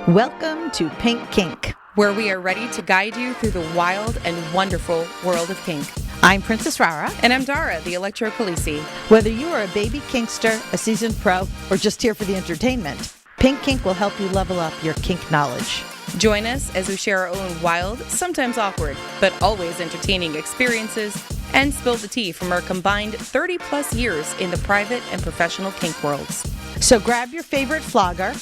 Welcome to Pink Kink, where we are ready to guide you through the wild and wonderful world of kink. I'm Princess Rara. And I'm Dara, the Electro Khaleesi. Whether you are a baby kinkster, a seasoned pro, or just here for the entertainment, Pink Kink will help you level up your kink knowledge. Join us as we share our own wild, sometimes awkward, but always entertaining experiences and spill the tea from our combined 30 plus years in the private and professional kink worlds. So grab your favorite flogger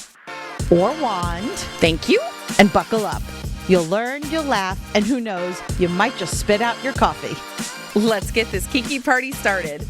or wand. Thank you. And buckle up. You'll learn, you'll laugh, and who knows, you might just spit out your coffee. Let's get this kinky party started.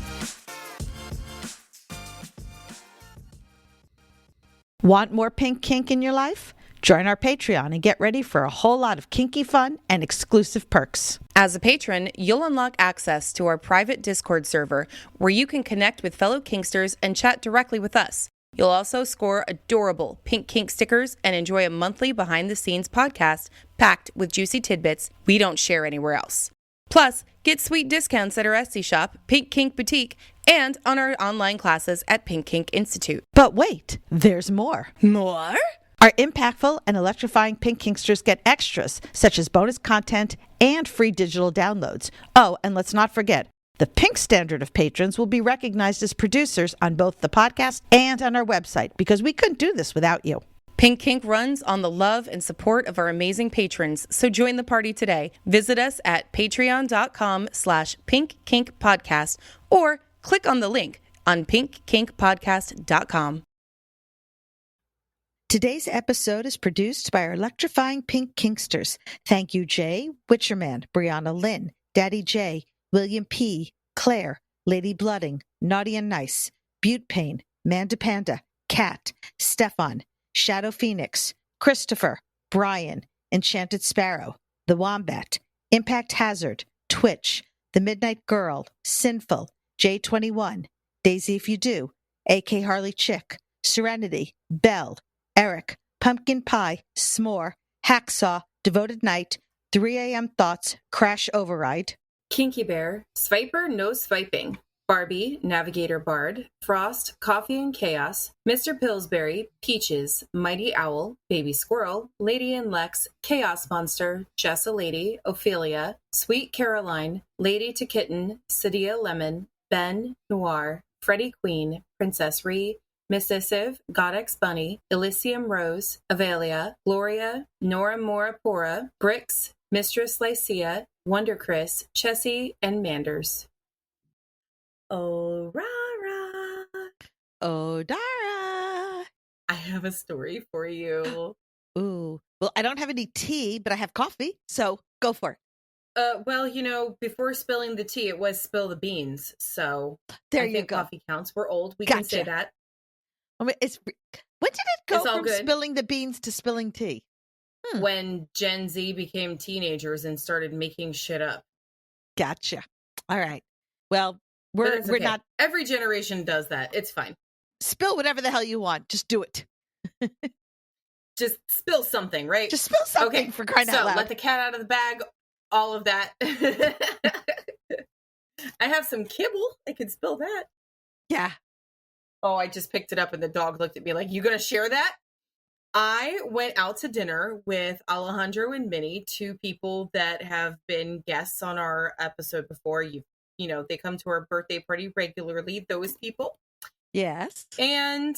Want more Pink Kink in your life? Join our Patreon and get ready for a whole lot of kinky fun and exclusive perks. As a patron, you'll unlock access to our private Discord server where you can connect with fellow kinksters and chat directly with us. You'll also score adorable Pink Kink stickers and enjoy a monthly behind-the-scenes podcast packed with juicy tidbits we don't share anywhere else. Plus, get sweet discounts at our Etsy shop, Pink Kink Boutique, and on our online classes at Pink Kink Institute. But wait, there's more. More? Our impactful and electrifying Pink Kinksters get extras, such as bonus content and free digital downloads. Oh, and let's not forget, the Pink Standard of patrons will be recognized as producers on both the podcast and on our website, because we couldn't do this without you. Pink Kink runs on the love and support of our amazing patrons, so join the party today. Visit us at patreon.com/pinkkinkpodcast or click on the link on pinkkinkpodcast.com. Today's episode is produced by our electrifying Pink Kinksters. Thank you, Jay, Witcherman, Brianna Lynn, Daddy J, William P., Claire, Lady Blooding, Naughty and Nice, Butte Pain, Manda Panda, Kat, Stefan, Shadow Phoenix, Christopher, Brian, Enchanted Sparrow, The Wombat, Impact Hazard, Twitch, The Midnight Girl, Sinful, J21, Daisy If You Do, AK Harley Chick, Serenity, Belle, Eric, Pumpkin Pie, S'more, Hacksaw, Devoted Knight, 3 a.m. Thoughts, Crash Override, Kinky Bear, Swiper No Swiping, Barbie, Navigator Bard, Frost, Coffee and Chaos, Mr. Pillsbury, Peaches, Mighty Owl, Baby Squirrel, Lady and Lex, Chaos Monster, Jessa Lady, Ophelia, Sweet Caroline, Lady to Kitten, Cydia Lemon, Ben, Noir, Freddie Queen, Princess Ree, Missisive, Godex Bunny, Elysium Rose, Avelia, Gloria, Nora Mora Pora, Brix, Mistress Lycia, Wonder Chris, Chessie, and Manders. Oh, Rara. Oh, Dara. I have a story for you. Ooh. Well, I don't have any tea, but I have coffee, so go for it. Well, before spilling the tea, it was spill the beans. So there I you think go. Coffee counts. We're old. We Gotcha. can say that. I mean, when did it go It's all from good. spilling the beans to spilling tea? When Gen Z became teenagers and started making shit up. Gotcha. All right. Well, we're okay. not. Every generation does that. It's fine. Spill whatever the hell you want. Just do it. Just spill something, right? Just spill something, okay. For crying out loud. So let the cat out of the bag. All of that. I have some kibble. I could spill that. Yeah. Oh, I just picked it up and the dog looked at me like, you gonna share that? I went out to dinner with Alejandro and Minnie, two people that have been guests on our episode before. You know, they come to our birthday party regularly, those people. Yes. And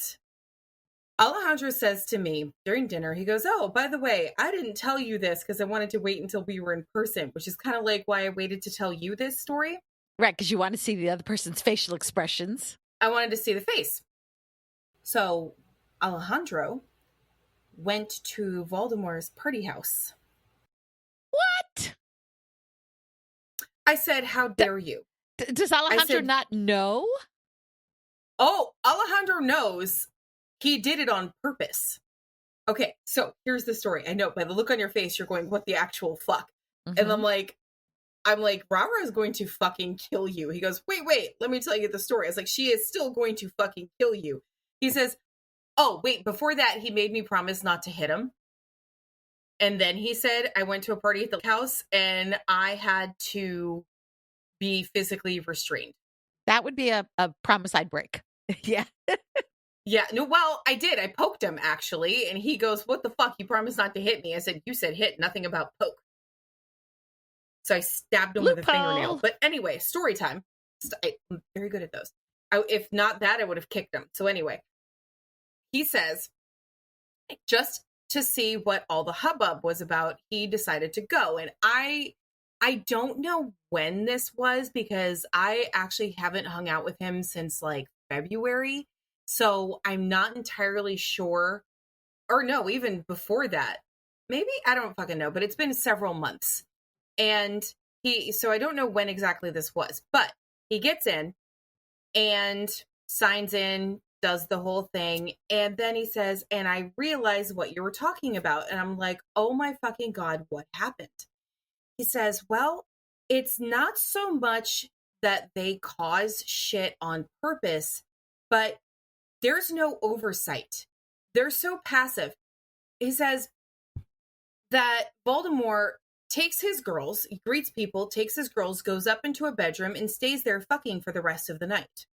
Alejandro says to me during dinner, he goes, oh, by the way, I didn't tell you this because I wanted to wait until we were in person, which is kind of like why I waited to tell you this story. Right, because you want to see the other person's facial expressions. I wanted to see the face. So Alejandro went to Voldemort's party house. What? I said, how dare you? Does Alejandro not know? Oh, Alejandro knows. He did it on purpose. Okay, so here's the story. I know by the look on your face, you're going, what the actual fuck? Mm-hmm. And I'm like, Rara is going to fucking kill you. He goes, wait, let me tell you the story. I was like, she is still going to fucking kill you. He says, oh, wait, before that, he made me promise not to hit him. And then he said, I went to a party at the house and I had to be physically restrained. That would be a promise I'd break. Yeah. Yeah, no, well, I did. I poked him, actually, and he goes, what the fuck? You promised not to hit me. I said, you said hit, nothing about poke. So I stabbed him with a fingernail. Loophole. But anyway, story time. I'm very good at those. If not that, I would have kicked him. So anyway, he says, just to see what all the hubbub was about, he decided to go. And I don't know when this was, because I actually haven't hung out with him since like February. So I'm not entirely sure. Or no, even before that. Maybe, I don't fucking know, but it's been several months. And so I don't know when exactly this was, but he gets in and signs in, does the whole thing. And then he says, and I realized what you were talking about. And I'm like, oh my fucking God, what happened? He says, well, it's not so much that they cause shit on purpose, but there's no oversight. They're so passive. He says that Voldemort takes his girls, greets people, takes his girls, goes up into a bedroom and stays there fucking for the rest of the night.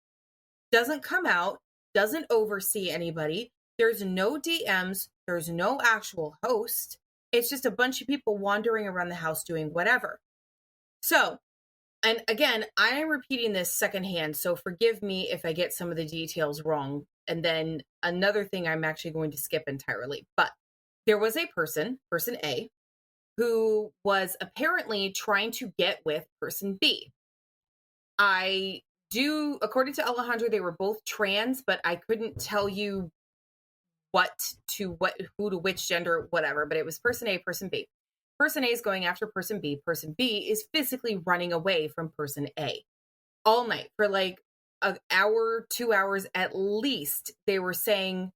Doesn't come out, doesn't oversee anybody. There's no DMs. There's no actual host. It's just a bunch of people wandering around the house doing whatever. So, and again, I am repeating this secondhand, so forgive me if I get some of the details wrong. And then another thing I'm actually going to skip entirely. But there was a person A, who was apparently trying to get with person B. According to Alejandro, they were both trans, but I couldn't tell you who to which gender, whatever, but it was person A, person B. Person A is going after person B. Person B is physically running away from person A all night for like an hour, 2 hours at least. They were saying,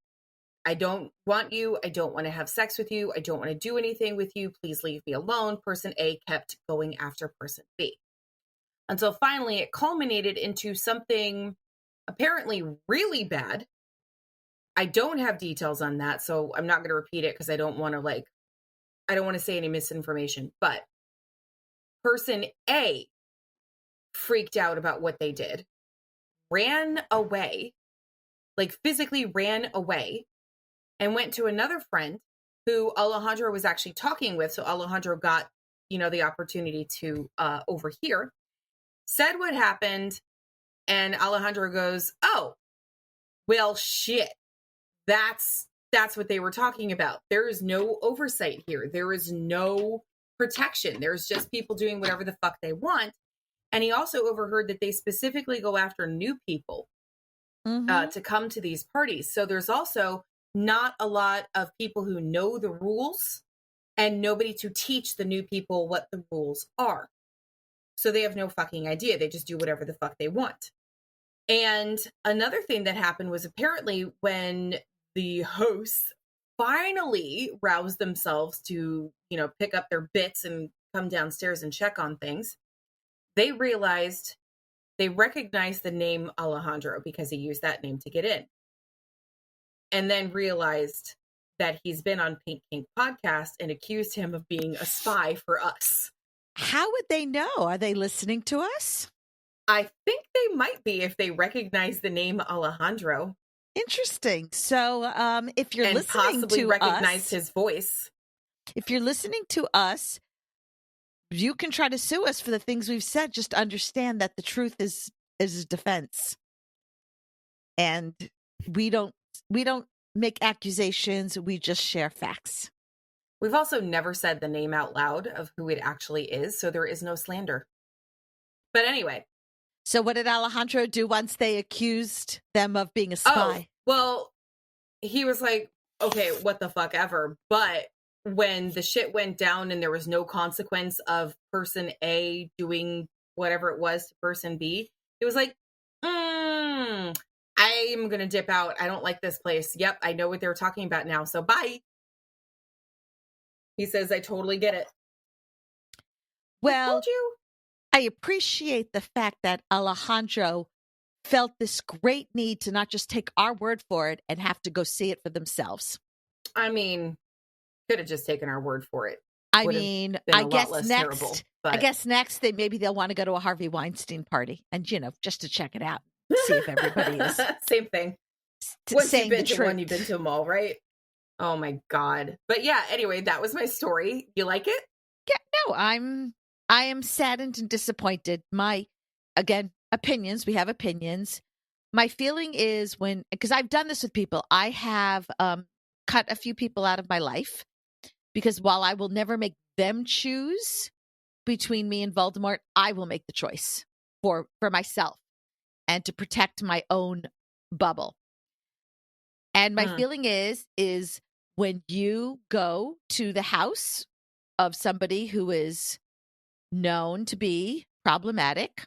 I don't want you. I don't want to have sex with you. I don't want to do anything with you. Please leave me alone. Person A kept going after person B. Until finally it culminated into something apparently really bad. I don't have details on that, so I'm not going to repeat it because I don't want to say any misinformation. But person A freaked out about what they did, ran away, like physically ran away, and went to another friend who Alejandro was actually talking with. So Alejandro got, the opportunity to overhear, said what happened, and Alejandro goes, oh, well, shit. That's what they were talking about. There is no oversight here. There is no protection. There's just people doing whatever the fuck they want. And he also overheard that they specifically go after new people to come to these parties. So there's also not a lot of people who know the rules and nobody to teach the new people what the rules are. So they have no fucking idea. They just do whatever the fuck they want. And another thing that happened was apparently when the hosts finally roused themselves to, pick up their bits and come downstairs and check on things, they recognized the name Alejandro because he used that name to get in. And then realized that he's been on Pink Kink podcast and accused him of being a spy for us. How would they know? Are they listening to us? I think they might be if they recognize the name Alejandro. Interesting. So if you're listening possibly to recognize us, his voice. If you're listening to us, you can try to sue us for the things we've said. Just understand that the truth is a defense. And we don't make accusations. We just share facts. We've also never said the name out loud of who it actually is, so there is no slander. But anyway. So what did Alejandro do once they accused them of being a spy? Oh, well, he was like, okay, what the fuck ever. But when the shit went down and there was no consequence of person A doing whatever it was to person B, it was like, I'm going to dip out. I don't like this place. Yep, I know what they were talking about now. So bye. He says, I totally get it. Well, I told you. I appreciate the fact that Alejandro felt this great need to not just take our word for it and have to go see it for themselves. I mean, could have just taken our word for it. I guess next they'll want to go to a Harvey Weinstein party and, just to check it out, see if everybody is. Same thing. Once you've saying the been to truth. one, you've been to them all, right? Oh my God. But yeah, anyway, that was my story. You like it? Yeah, no, I am saddened and disappointed. Again, opinions, we have opinions. My feeling is because I've done this with people, I have cut a few people out of my life because while I will never make them choose between me and Voldemort, I will make the choice for myself and to protect my own bubble. And my feeling is when you go to the house of somebody who is known to be problematic,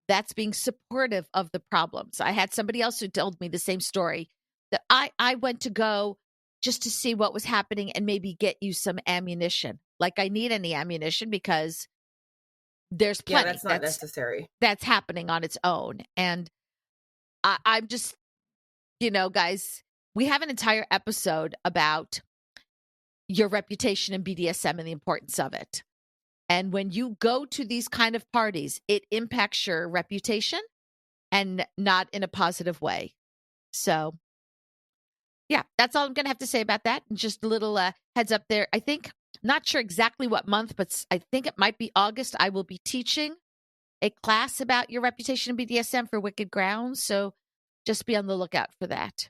that's being supportive of the problems. I had somebody else who told me the same story, that I went to go just to see what was happening and maybe get you some ammunition. Like I need any ammunition because there's plenty. Yeah, that's not necessary. That's happening on its own. And I'm just, guys, we have an entire episode about your reputation in BDSM and the importance of it. And when you go to these kind of parties, it impacts your reputation and not in a positive way. So, yeah, that's all I'm going to have to say about that. And just a little heads up there. I think, not sure exactly what month, but I think it might be August. I will be teaching a class about your reputation in BDSM for Wicked Grounds. So just be on the lookout for that.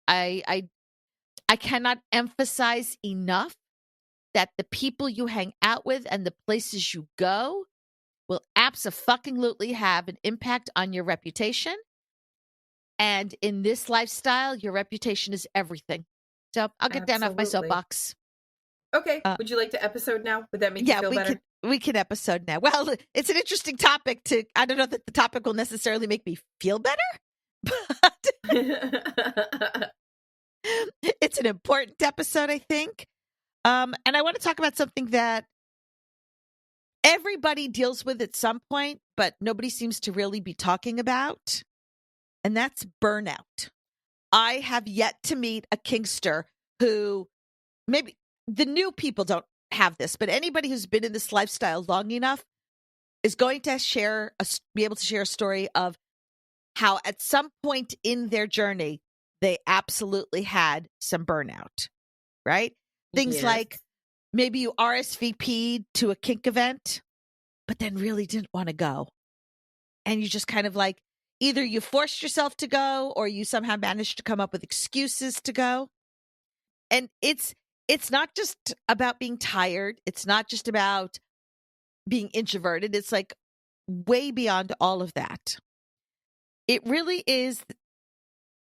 I cannot emphasize enough that the people you hang out with and the places you go will abso-fucking-lutely have an impact on your reputation. And in this lifestyle, your reputation is everything. So I'll get down off my soapbox. Okay. Would you like to episode now? Would that make you feel better? We can episode now. Well, it's an interesting topic I don't know that the topic will necessarily make me feel better, but it's an important episode, I think. And I want to talk about something that everybody deals with at some point, but nobody seems to really be talking about. And that's burnout. I have yet to meet a kinkster who, maybe the new people don't have this, but anybody who's been in this lifestyle long enough is going to be able to share a story of how at some point in their journey, they absolutely had some burnout, right? Things like maybe you RSVP'd to a kink event, but then really didn't want to go. And you just kind of like, either you forced yourself to go or you somehow managed to come up with excuses to go. And it's not just about being tired. It's not just about being introverted. It's like way beyond all of that. It really is,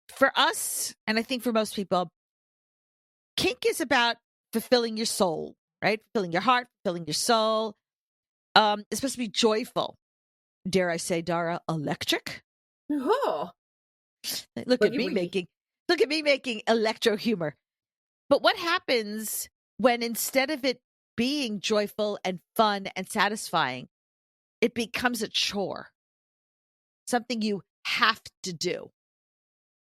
for us, and I think for most people, kink is about fulfilling your soul, right? Fulfilling your heart, fulfilling your soul. It's supposed to be joyful. Dare I say, Dara, electric? Oh. Look at me making electro humor. But what happens when instead of it being joyful and fun and satisfying, it becomes a chore, something you have to do?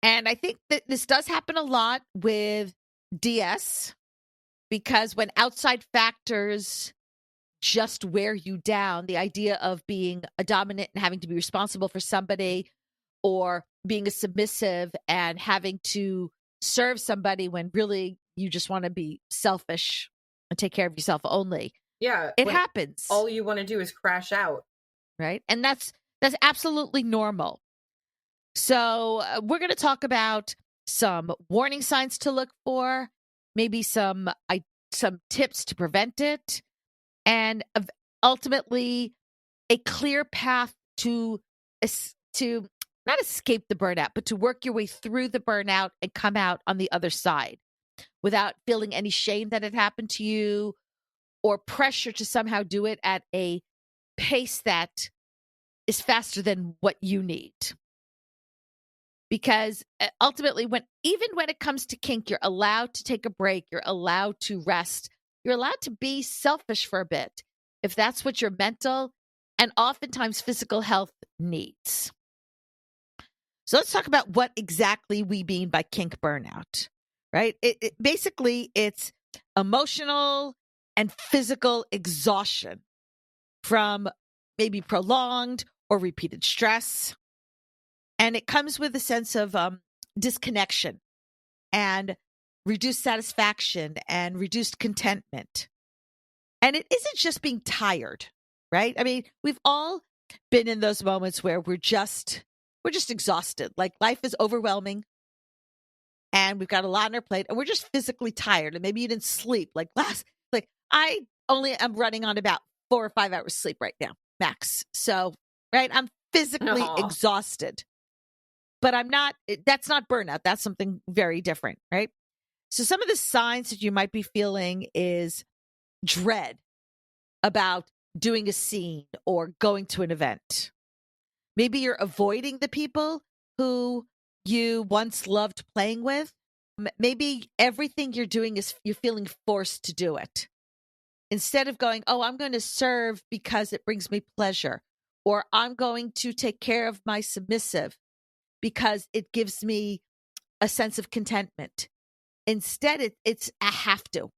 And I think that this does happen a lot with DS, because when outside factors just wear you down, the idea of being a dominant and having to be responsible for somebody, or being a submissive and having to serve somebody when really you just want to be selfish and take care of yourself only. Yeah. It happens. All you want to do is crash out. Right. And that's absolutely normal. So we're going to talk about some warning signs to look for, maybe some tips to prevent it, and ultimately a clear path to not escape the burnout, but to work your way through the burnout and come out on the other side without feeling any shame that it happened to you or pressure to somehow do it at a pace that is faster than what you need. Because ultimately, even when it comes to kink, you're allowed to take a break, you're allowed to rest, you're allowed to be selfish for a bit, if that's what your mental and oftentimes physical health needs. So let's talk about what exactly we mean by kink burnout, right? Basically, it's emotional and physical exhaustion from maybe prolonged or repeated stress. And it comes with a sense of disconnection and reduced satisfaction and reduced contentment. And it isn't just being tired, right? I mean, we've all been in those moments where we're just exhausted. Like life is overwhelming and we've got a lot on our plate and we're just physically tired. And maybe you didn't sleep. Like I only am running on about 4 or 5 hours sleep right now, max. So, right, I'm physically exhausted. But that's not burnout. That's something very different, right? So some of the signs that you might be feeling is dread about doing a scene or going to an event. Maybe you're avoiding the people who you once loved playing with. Maybe everything you're doing is you're feeling forced to do it. Instead of going, oh, I'm going to serve because it brings me pleasure, or I'm going to take care of my submissive because it gives me a sense of contentment. Instead, it's I have to.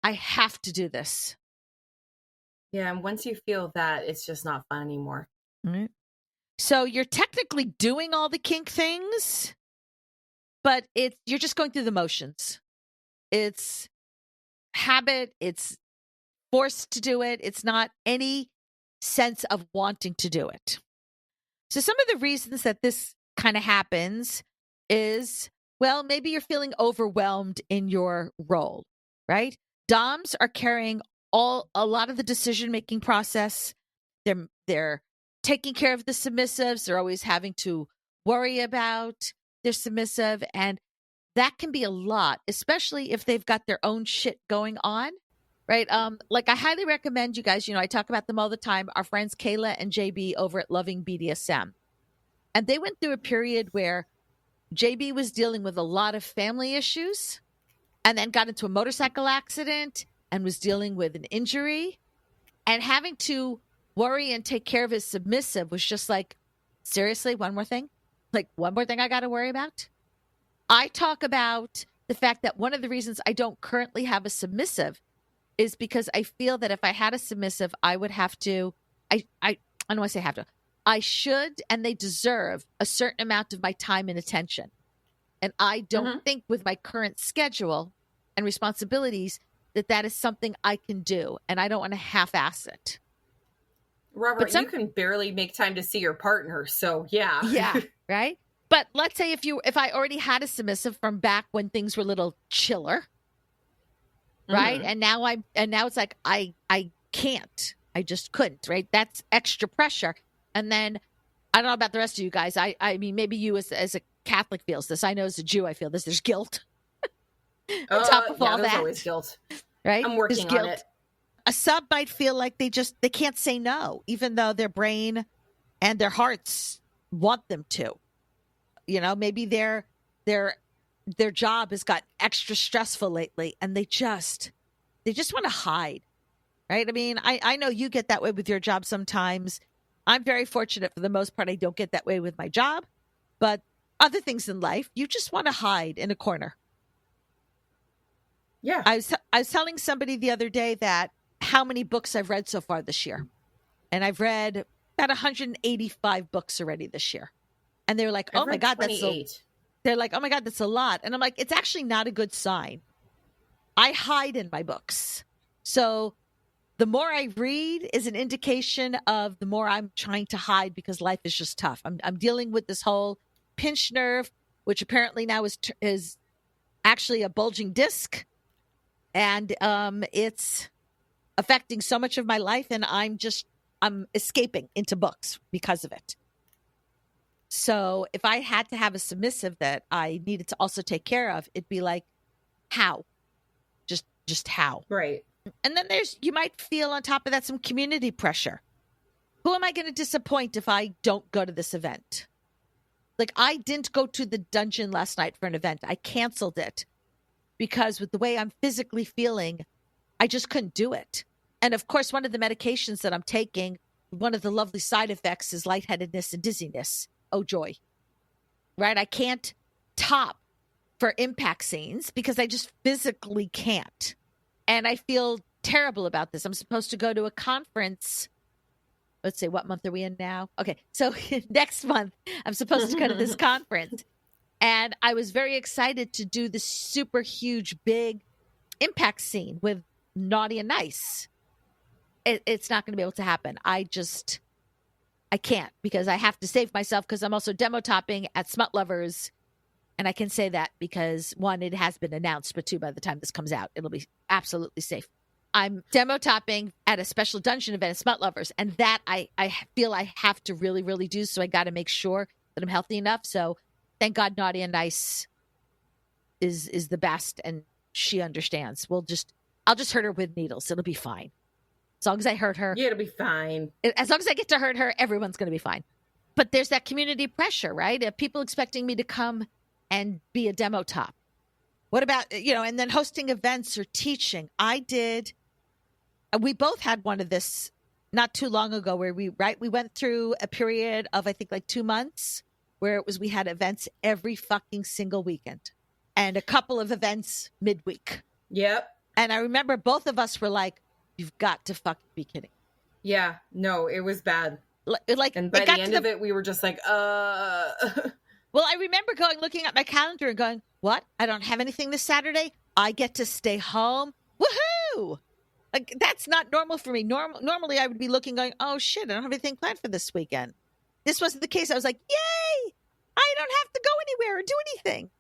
I have to do this. Yeah, and once you feel that, it's just not fun anymore. Mm-hmm. So you're technically doing all the kink things, but you're just going through the motions. It's habit. It's forced to do it. It's not any sense of wanting to do it. So some of the reasons that this kind of happens is, well, maybe you're feeling overwhelmed in your role, right? Doms are carrying a lot of the decision-making process. They're taking care of the submissives. They're always having to worry about their submissive. And that can be a lot, especially if they've got their own shit going on, right? Like I highly recommend you guys, I talk about them all the time, our friends Kayla and JB over at Loving BDSM. And they went through a period where JB was dealing with a lot of family issues and then got into a motorcycle accident and was dealing with an injury, and having to worry and take care of his submissive was just like, seriously, one more thing? Like one more thing I got to worry about? I talk about the fact that one of the reasons I don't currently have a submissive is because I feel that if I had a submissive, I would have to, I don't want to say have to, I should, and they deserve a certain amount of my time and attention. And I don't think with my current schedule and responsibilities that is something I can do. And I don't want to half-ass it. Robert, you can barely make time to see your partner. So yeah. Yeah. Right. But let's say if I already had a submissive from back when things were a little chiller, right? And now it's like, I can't, I just couldn't, right? That's extra pressure. And then I don't know about the rest of you guys. I mean, maybe you as a Catholic feels this. I know as a Jew, I feel this. There's guilt. On top of all there's that, always guilt. Right? I'm working on it. A sub might feel like they can't say no, even though their brain and their hearts want them to. Maybe their job has got extra stressful lately, and they just want to hide, right? I mean, I know you get that way with your job sometimes. I'm very fortunate for the most part. I don't get that way with my job, but other things in life, you just want to hide in a corner. Yeah. I was telling somebody the other day that how many books I've read so far this year. And I've read about 185 books already this year. And they were like, oh my God, they're like, oh my God, that's a lot. And I'm like, it's actually not a good sign. I hide in my books. So the more I read is an indication of the more I'm trying to hide because life is just tough. I'm dealing with this whole pinched nerve, which apparently now is actually a bulging disc. And it's affecting so much of my life, and I'm escaping into books because of it. So if I had to have a submissive that I needed to also take care of, it'd be like, how? Just how? Right. And then you might feel on top of that some community pressure. Who am I going to disappoint if I don't go to this event? Like I didn't go to the dungeon last night for an event. I canceled it because with the way I'm physically feeling, I just couldn't do it. And of course, one of the medications that I'm taking, one of the lovely side effects is lightheadedness and dizziness. Oh, joy. Right? I can't top for impact scenes because I just physically can't. And I feel terrible about this. I'm supposed to go to a conference. Let's see, what month are we in now? Okay, so next month, I'm supposed to go to this conference. And I was very excited to do this super huge, big impact scene with Naughty and Nice. It's not going to be able to happen. I can't, because I have to save myself, because I'm also demo topping at Smut Lovers. And I can say that because, one, it has been announced, but two, by the time this comes out, it'll be absolutely safe. I'm demo topping at a special dungeon event at Smut Lovers, and that I feel I have to really, really do. So I got to make sure that I'm healthy enough. So thank God Naughty and Nice is the best, and she understands. I'll just hurt her with needles. It'll be fine. As long as I hurt her. Yeah, it'll be fine. As long as I get to hurt her, everyone's going to be fine. But there's that community pressure, right? People expecting me to come and be a demo top. What about, and then hosting events or teaching? We both had one of this not too long ago where we went through a period of, I think, like 2 months where we had events every fucking single weekend and a couple of events midweek. Yep. And I remember both of us were like, you've got to fucking be kidding. Yeah, no, it was bad. And by the end of it, we were just like, Well, I remember looking at my calendar and going, what? I don't have anything this Saturday? I get to stay home? Woohoo! Like, that's not normal for me. Normally, I would be looking, going, oh, shit, I don't have anything planned for this weekend. This wasn't the case. I was like, yay! I don't have to go anywhere or do anything.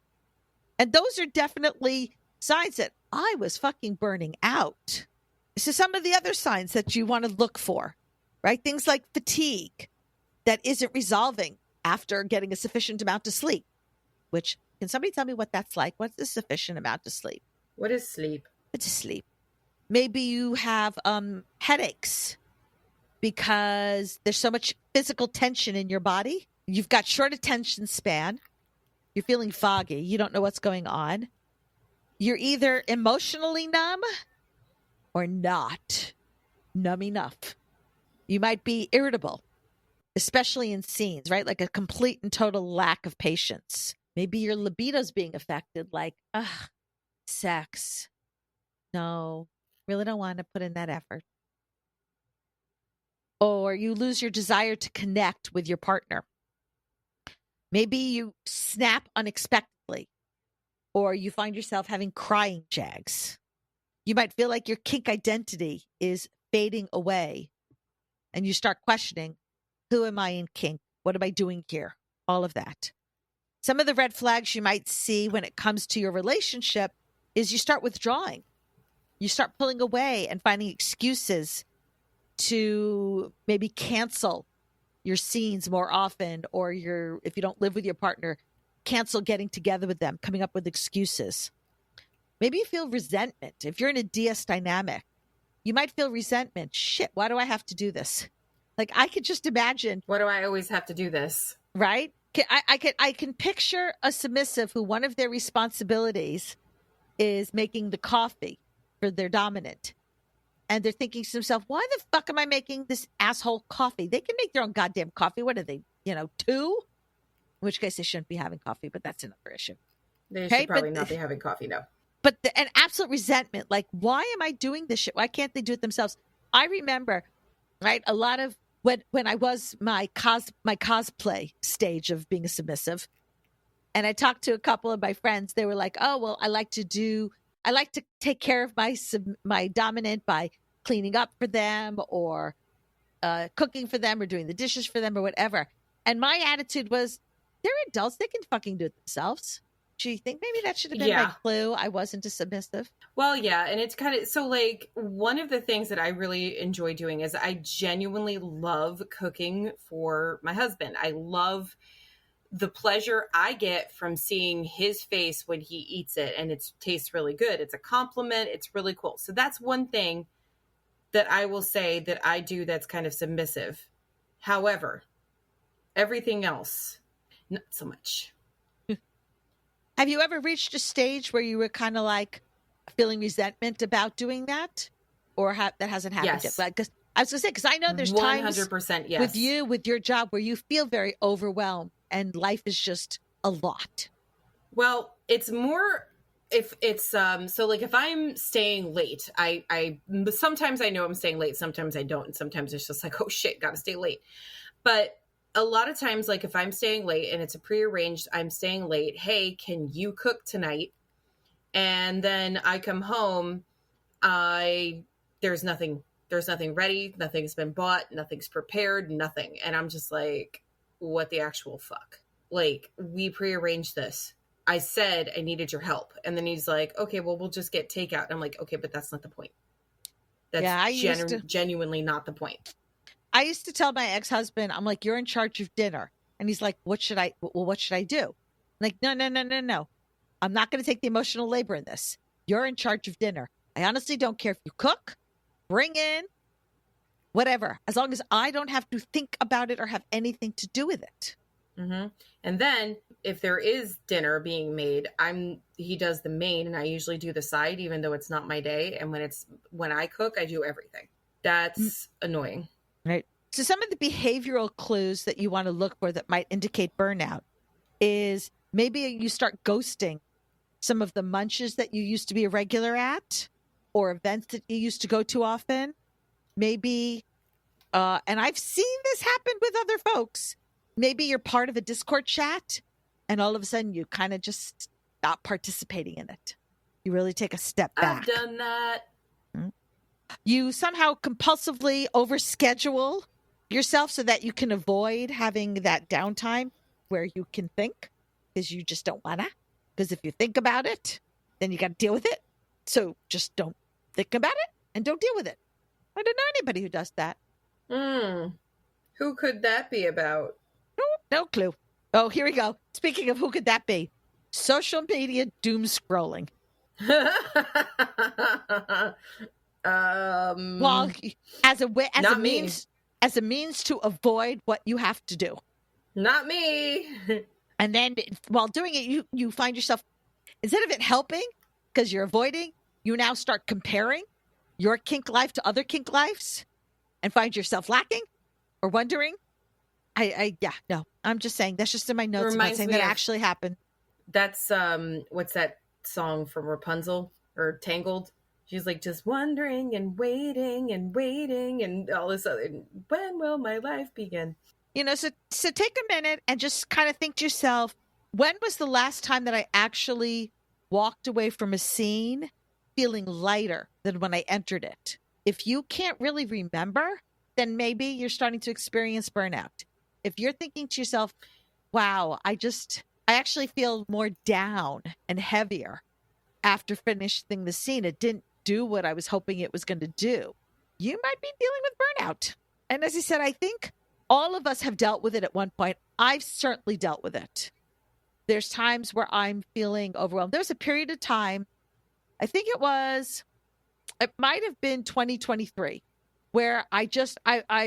And those are definitely signs that I was fucking burning out. So some of the other signs that you want to look for, right? Things like fatigue that isn't resolving after getting a sufficient amount of sleep, which, can somebody tell me what that's like? What's the sufficient amount of sleep? What is sleep? It's sleep. Maybe you have headaches because there's so much physical tension in your body. You've got short attention span. You're feeling foggy. You don't know what's going on. You're either emotionally numb or not numb enough. You might be irritable, especially in scenes, right? Like a complete and total lack of patience. Maybe your libido's being affected, like, sex. No, really don't want to put in that effort. Or you lose your desire to connect with your partner. Maybe you snap unexpectedly, or you find yourself having crying jags. You might feel like your kink identity is fading away, and you start questioning, who am I in kink? What am I doing here? All of that. Some of the red flags you might see when it comes to your relationship is you start withdrawing. You start pulling away and finding excuses to maybe cancel your scenes more often, or if you don't live with your partner, cancel getting together with them, coming up with excuses. Maybe you feel resentment. If you're in a DS dynamic, you might feel resentment. Shit, why do I have to do this? Like, I could just imagine. Why do I always have to do this? Right? I can picture a submissive who one of their responsibilities is making the coffee for their dominant. And they're thinking to themselves, why the fuck am I making this asshole coffee? They can make their own goddamn coffee. What are they, 2? In which case they shouldn't be having coffee, but that's another issue. They should probably not be having coffee, no. But an absolute resentment, like, why am I doing this shit? Why can't they do it themselves? I remember, right, a lot of when I was my cosplay stage of being a submissive, and I talked to a couple of my friends, they were like, oh, well, I like to take care of my dominant by cleaning up for them, or cooking for them, or doing the dishes for them, or whatever. And my attitude was, they're adults. They can fucking do it themselves. Do you think maybe that should have been my clue? I wasn't a submissive. Well, yeah. And it's kind of, so like, one of the things that I really enjoy doing is I genuinely love cooking for my husband. I love the pleasure I get from seeing his face when he eats it, and it tastes really good. It's a compliment. It's really cool. So that's one thing that I will say that I do that's kind of submissive. However, everything else, not so much. Have you ever reached a stage where you were kind of like feeling resentment about doing that? Or that hasn't happened Yes. yet? Because I was going to say, because I know there's times 100% yes. with your job, where you feel very overwhelmed and life is just a lot. Well, it's more if it's so like if I'm staying late, I sometimes I know I'm staying late, sometimes I don't, and sometimes it's just like, oh shit, gotta stay late. But a lot of times, like if I'm staying late and it's a prearranged, I'm staying late. Hey, can you cook tonight? And then I come home, there's nothing ready, nothing's been bought, nothing's prepared, nothing. And I'm just like, what the actual fuck? Like, we prearranged this. I said I needed your help. And then he's like, okay, well, we'll just get takeout. And I'm like, okay, but that's not the point. That's genuinely not the point. I used to tell my ex-husband, I'm like, you're in charge of dinner. And he's like, what should I do? I'm like, no. I'm not going to take the emotional labor in this. You're in charge of dinner. I honestly don't care if you cook, bring in, whatever, as long as I don't have to think about it or have anything to do with it. Mm-hmm. And then if there is dinner being made, he does the main and I usually do the side, even though it's not my day. And when I cook, I do everything. That's annoying. Right. So some of the behavioral clues that you want to look for that might indicate burnout is maybe you start ghosting some of the munches that you used to be a regular at or events that you used to go to often. Maybe, and I've seen this happen with other folks. Maybe you're part of a Discord chat and all of a sudden you kind of just stop participating in it. You really take a step back. I've done that. You somehow compulsively overschedule yourself so that you can avoid having that downtime where you can think because you just don't want to. Because if you think about it, then you got to deal with it. So just don't think about it and don't deal with it. I don't know anybody who does that. Who could that be about? No clue. Oh, here we go. Speaking of who could that be? Social media doom scrolling. Well, as a means to avoid what you have to do. Not me. And then while doing it, you find yourself, instead of it helping because you're avoiding, you now start comparing your kink life to other kink lives and find yourself lacking or wondering. I'm just saying that's just in my notes. I'm not saying that actually happened. That's what's that song from Rapunzel or Tangled? She's like just wondering and waiting and all this other. When will my life begin? So take a minute and just kind of think to yourself, when was the last time that I actually walked away from a scene feeling lighter than when I entered it? If you can't really remember, then maybe you're starting to experience burnout. If you're thinking to yourself, wow, I actually feel more down and heavier after finishing the scene. It didn't do what I was hoping it was going to do. You might be dealing with burnout. And as I said, I think all of us have dealt with it at one point. I've certainly dealt with it. There's times where I'm feeling overwhelmed. There was a period of time, I think it might have been 2023, where I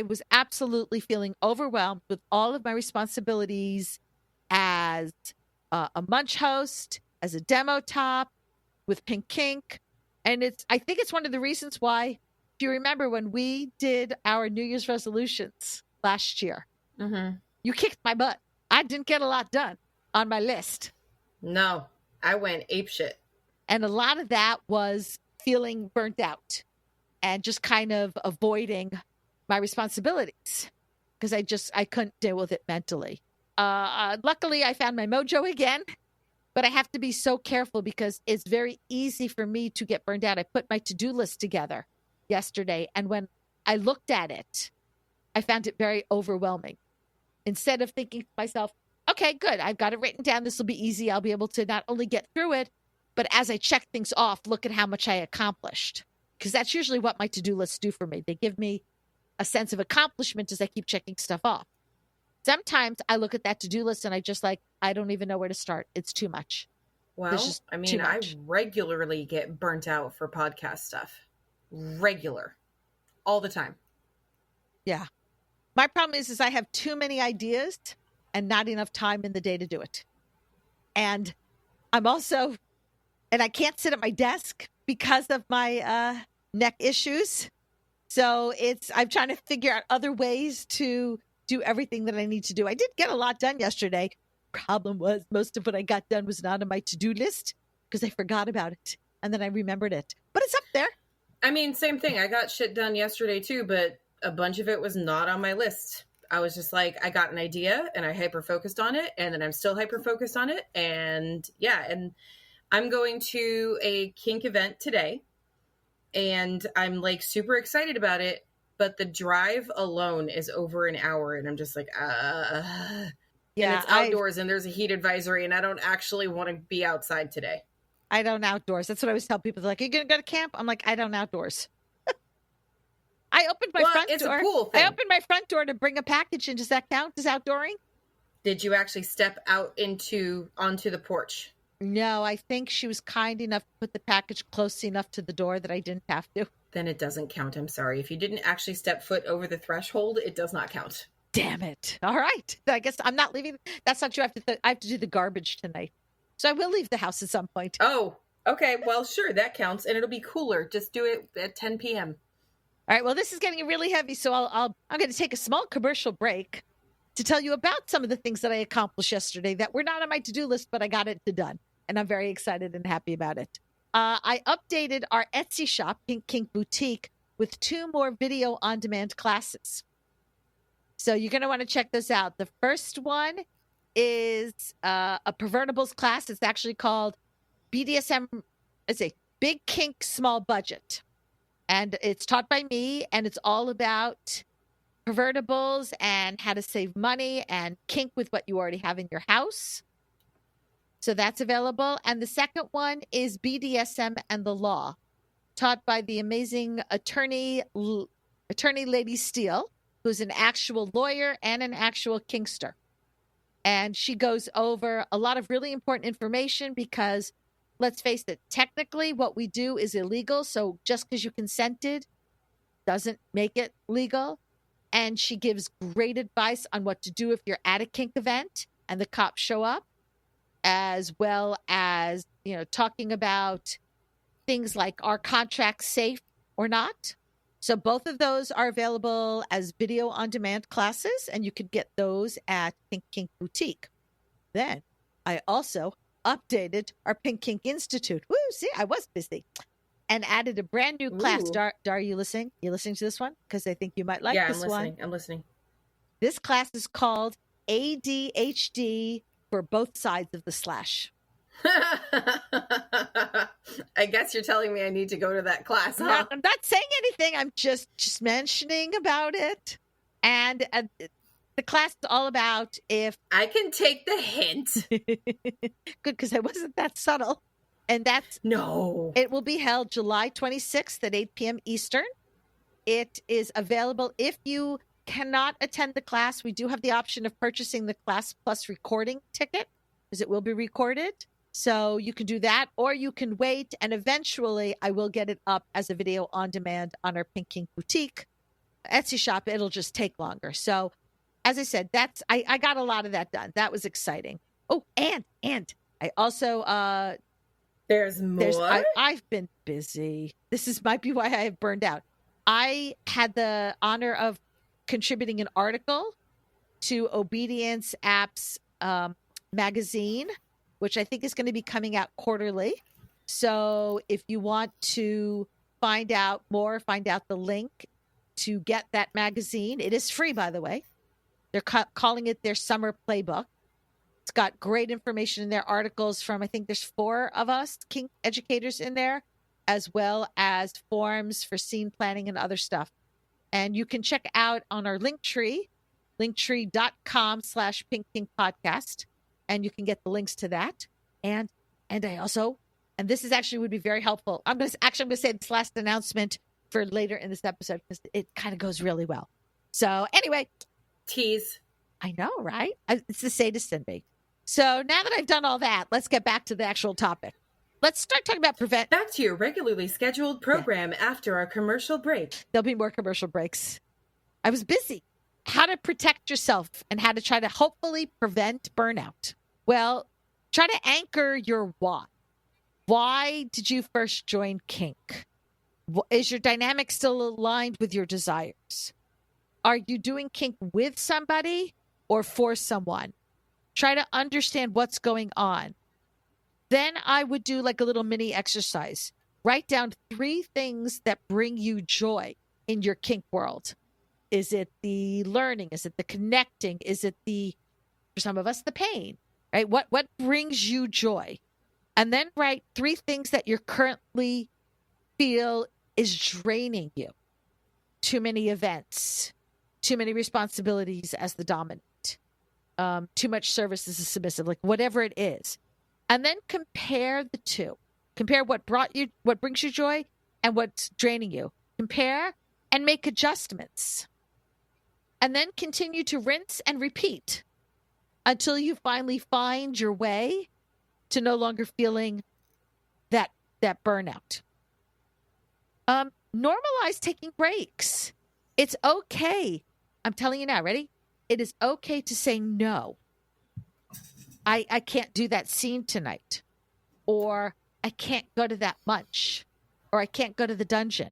was absolutely feeling overwhelmed with all of my responsibilities as a munch host, as a demo top, with Pink Kink. And I think it's one of the reasons why, if you remember when we did our New Year's resolutions last year, you kicked my butt. I didn't get a lot done on my list. No, I went apeshit. And a lot of that was feeling burnt out and just kind of avoiding my responsibilities because I couldn't deal with it mentally. Luckily, I found my mojo again, but I have to be so careful because it's very easy for me to get burned out. I put my to-do list together yesterday, and when I looked at it, I found it very overwhelming. Instead of thinking to myself, okay, good, I've got it written down. This will be easy. I'll be able to not only get through it, but as I check things off, look at how much I accomplished. Because that's usually what my to-do lists do for me. They give me a sense of accomplishment as I keep checking stuff off. Sometimes I look at that to-do list and I don't even know where to start. It's too much. Well, I mean, I regularly get burnt out for podcast stuff. All the time. Yeah. My problem is I have too many ideas and not enough time in the day to do it. And I can't sit at my desk because of my neck issues. So I'm trying to figure out other ways to do everything that I need to do. I did get a lot done yesterday. Problem was most of what I got done was not on my to-do list because I forgot about it. And then I remembered it. But it's up there. I mean, same thing. I got shit done yesterday too, but a bunch of it was not on my list. I was just like, I got an idea and I hyper focused on it, and then I'm still hyper focused on it. And yeah, and I'm going to a kink event today, and I'm like super excited about it. But the drive alone is over an hour, and I'm just like, And it's outdoors, and there's a heat advisory, and I don't actually want to be outside today. I don't outdoors. That's what I always tell people. They're like, are you going to go to camp? I'm like, I don't outdoors. I opened my front door. A cool thing. I opened my front door to bring a package in. Does that count as outdooring? Did you actually step out onto the porch? No, I think she was kind enough to put the package close enough to the door that I didn't have to. Then it doesn't count. I'm sorry. If you didn't actually step foot over the threshold, it does not count. Damn it. All right. I guess I'm not leaving. That's not true. I have to do the garbage tonight. So I will leave the house at some point. Oh, okay. Well, sure. That counts. And it'll be cooler. Just do it at 10 p.m. All right. Well, this is getting really heavy. So I'm going to take a small commercial break to tell you about some of the things that I accomplished yesterday that were not on my to-do list, but I got it done. And I'm very excited and happy about it. I updated our Etsy shop, Kink Boutique, with 2 more video on-demand classes. So you're going to want to check those out. The first one is a pervertibles class. It's actually called BDSM, it's a Big Kink Small Budget. And it's taught by me, and it's all about pervertibles and how to save money and kink with what you already have in your house. So that's available. And the second one is BDSM and the Law, taught by the amazing attorney Lady Steele, who's an actual lawyer and an actual kinkster. And she goes over a lot of really important information because, let's face it, technically what we do is illegal. So just because you consented doesn't make it legal. And she gives great advice on what to do if you're at a kink event and the cops show up, as well as, talking about things like, are contracts safe or not? So both of those are available as video on demand classes, and you could get those at Pink Kink Boutique. Then I also updated our Pink Kink Institute. Woo, see, I was busy. And added a brand new class. Dar, are you listening? You listening to this one? Because I think you might like this one. I'm listening. This class is called ADHD for both sides of the slash. I guess you're telling me I need to go to that class, huh? I'm not saying anything. I'm just mentioning about it. And the class is all about if... I can take the hint. Good, because I wasn't that subtle. And that's... No. It will be held July 26th at 8 p.m. Eastern. It is available. If you cannot attend the class, we do have the option of purchasing the Class Plus recording ticket, because it will be recorded. So you can do that, or you can wait, and eventually I will get it up as a video on demand on our Pink Kink Boutique Etsy shop. It'll just take longer. So as I said, I got a lot of that done. That was exciting. Oh, and I also... There's more? I've been busy. Might be why I have burned out. I had the honor of contributing an article to Obedience Apps magazine, which I think is going to be coming out quarterly. So if you want to find out more, find out the link to get that magazine. It is free, by the way. They're calling it their summer playbook. It's got great information in there, articles from, I think there's 4 of us kink educators in there, as well as forms for scene planning and other stuff. And you can check out on our Linktree, linktree.com/pinkkinkpodcast, and you can get the links to that. And I also, and this is actually would be very helpful. I'm going to say this last announcement for later in this episode because it kind of goes really well. So anyway. Tease. I know, right? It's the sadist in me. So now that I've done all that, let's get back to the actual topic. Let's start talking about prevent. Back to your regularly scheduled program after our commercial break. There'll be more commercial breaks. I was busy. How to protect yourself and how to try to hopefully prevent burnout. Well, try to anchor your why. Why did you first join kink? Is your dynamic still aligned with your desires? Are you doing kink with somebody or for someone? Try to understand what's going on. Then I would do like a little mini exercise. Write down 3 things that bring you joy in your kink world. Is it the learning? Is it the connecting? Is it for some of us, the pain, right? What brings you joy? And then write 3 things that you currently feel is draining you. Too many events, too many responsibilities as the dominant, too much service as a submissive, like whatever it is. And then compare the two. Compare what brings you joy and what's draining you. Compare and make adjustments. And then continue to rinse and repeat until you finally find your way to no longer feeling that burnout. Normalize taking breaks. It's okay. I'm telling you now, ready? It is okay to say no. I can't do that scene tonight. Or I can't go to that lunch. Or I can't go to the dungeon.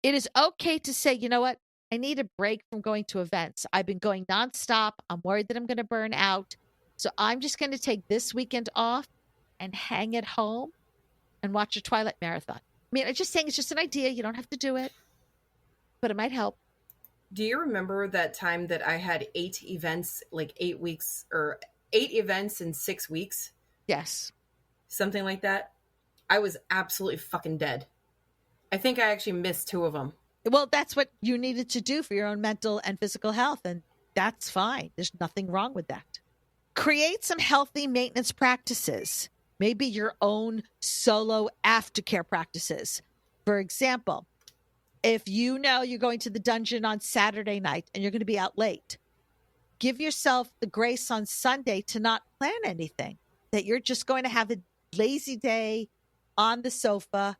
It is okay to say, you know what? I need a break from going to events. I've been going nonstop. I'm worried that I'm going to burn out. So I'm just going to take this weekend off and hang at home and watch a Twilight marathon. I mean, I'm just saying it's just an idea. You don't have to do it, but it might help. Do you remember that time that I had 8 events, like 8 weeks or 8 events in 6 weeks? Yes. Something like that. I was absolutely fucking dead. I think I actually missed 2 of them. Well, that's what you needed to do for your own mental and physical health, and that's fine. There's nothing wrong with that. Create some healthy maintenance practices. Maybe your own solo aftercare practices. For example, if you know you're going to the dungeon on Saturday night and you're going to be out late, give yourself the grace on Sunday to not plan anything, that you're just going to have a lazy day on the sofa.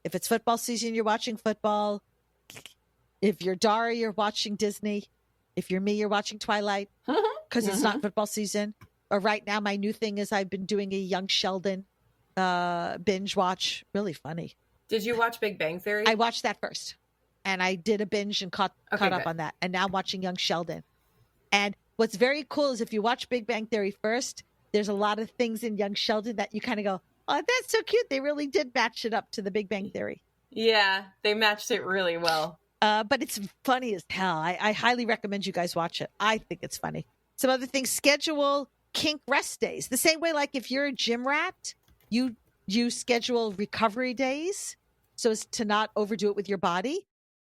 If it's football season, you're watching football. If you're Dara, you're watching Disney. If you're me, you're watching Twilight because it's not football season. Or right now, my new thing is I've been doing a Young Sheldon binge watch. Really funny. Did you watch Big Bang Theory? I watched that first. And I did a binge and caught up on that. And now I'm watching Young Sheldon. And what's very cool is if you watch Big Bang Theory first, there's a lot of things in Young Sheldon that you kind of go, oh, that's so cute. They really did match it up to the Big Bang Theory. Yeah, they matched it really well. But it's funny as hell. I highly recommend you guys watch it. I think it's funny. Some other things, schedule kink rest days. The same way, like if you're a gym rat, you schedule recovery days so as to not overdo it with your body.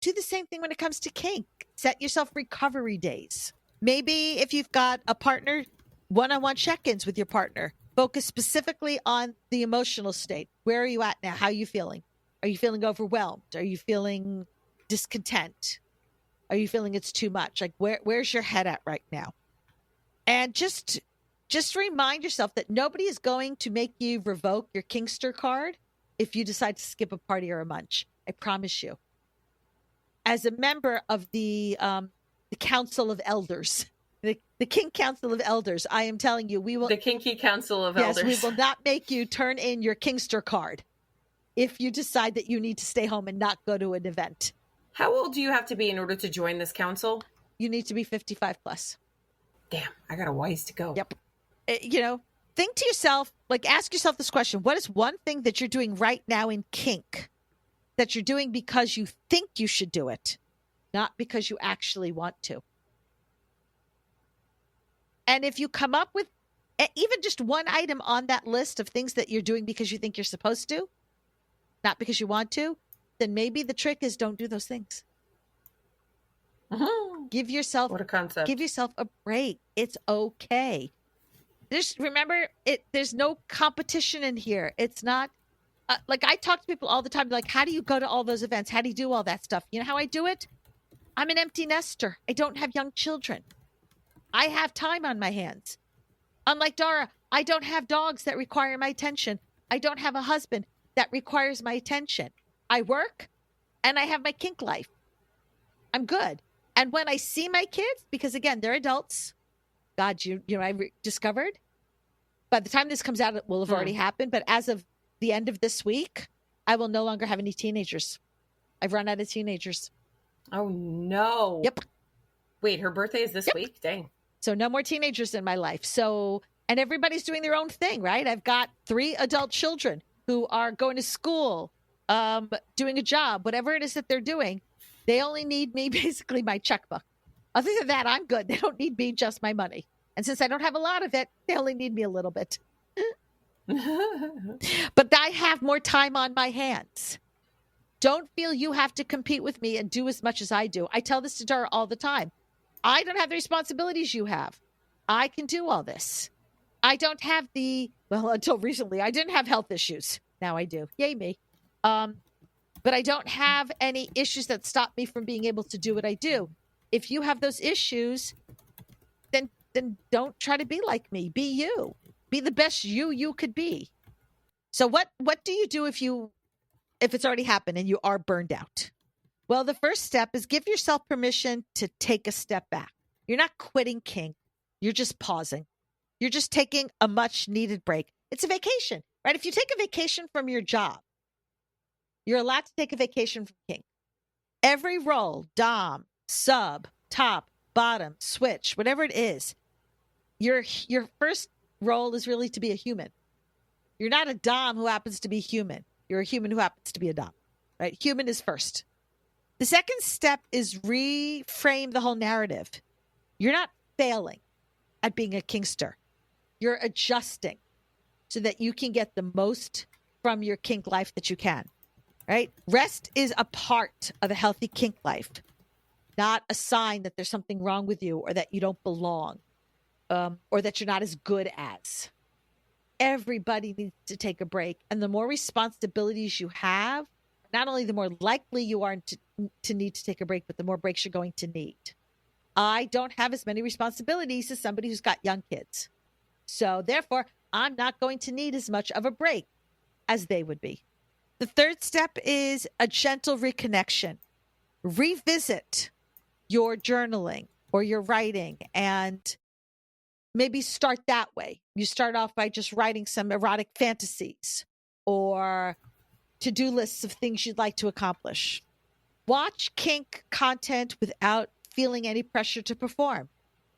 Do the same thing when it comes to kink. Set yourself recovery days. Maybe if you've got a partner, one-on-one check-ins with your partner. Focus specifically on the emotional state. Where are you at now? How are you feeling? Are you feeling overwhelmed? Are you feeling discontent? Are you feeling it's too much? Like where's your head at right now? And just remind yourself that nobody is going to make you revoke your Kinkster card if you decide to skip a party or a munch. I promise you. As a member of the Council of Elders, the Kink Council of Elders, I am telling you, we will... The Kinky Council of Elders. Yes, we will not make you turn in your Kinkster card if you decide that you need to stay home and not go to an event. How old do you have to be in order to join this council? You need to be 55 plus. Damn, I got a ways to go. Yep. Think to yourself, like ask yourself this question. What is one thing that you're doing right now in kink that you're doing because you think you should do it, not because you actually want to? And if you come up with even just one item on that list of things that you're doing because you think you're supposed to, not because you want to, then maybe the trick is don't do those things. Give yourself what a concept. Give yourself a break. It's okay. Remember, there's no competition in here. It's not like I talk to people all the time. Like, how do you go to all those events? How do you do all that stuff? You know how I do it? I'm an empty nester. I don't have young children. I have time on my hands. Unlike Dara, I don't have dogs that require my attention. I don't have a husband that requires my attention. I work and I have my kink life. I'm good. And when I see my kids, because again, they're adults. God, I discovered by the time this comes out, it will have already happened. But as of the end of this week, I will no longer have any teenagers. I've run out of teenagers. Oh, no. Yep. Wait, her birthday is this week? Dang. So no more teenagers in my life. So, and everybody's doing their own thing, right? I've got 3 adult children who are going to school, doing a job, whatever it is that they're doing. They only need me, basically my checkbook. Other than that, I'm good. They don't need me, just my money. And since I don't have a lot of it, they only need me a little bit. But I have more time on my hands. Don't feel you have to compete with me and do as much as I do. I tell this to Dara all the time. I don't have the responsibilities you have. I can do all this. I don't have until recently, I didn't have health issues. Now I do. Yay me. But I don't have any issues that stop me from being able to do what I do. If you have those issues, then don't try to be like me. Be you. Be the best you could be. So what do you do if it's already happened and you are burned out? Well, the first step is give yourself permission to take a step back. You're not quitting kink. You're just pausing. You're just taking a much needed break. It's a vacation, right? If you take a vacation from your job, you're allowed to take a vacation from kink. Every role, dom, sub, top, bottom, switch, whatever it is, your first role is really to be a human. You're not a dom who happens to be human. You're a human who happens to be a dom, right? Human is first. The second step is reframe the whole narrative. You're not failing at being a kinkster. You're adjusting so that you can get the most from your kink life that you can, right? Rest is a part of a healthy kink life, not a sign that there's something wrong with you or that you don't belong, or that you're not as good as. Everybody needs to take a break. And the more responsibilities you have, not only the more likely you are to need to take a break, but the more breaks you're going to need. I don't have as many responsibilities as somebody who's got young kids. So therefore, I'm not going to need as much of a break as they would be. The third step is a gentle reconnection. Revisit your journaling or your writing and maybe start that way. You start off by just writing some erotic fantasies or to-do lists of things you'd like to accomplish. Watch kink content without feeling any pressure to perform.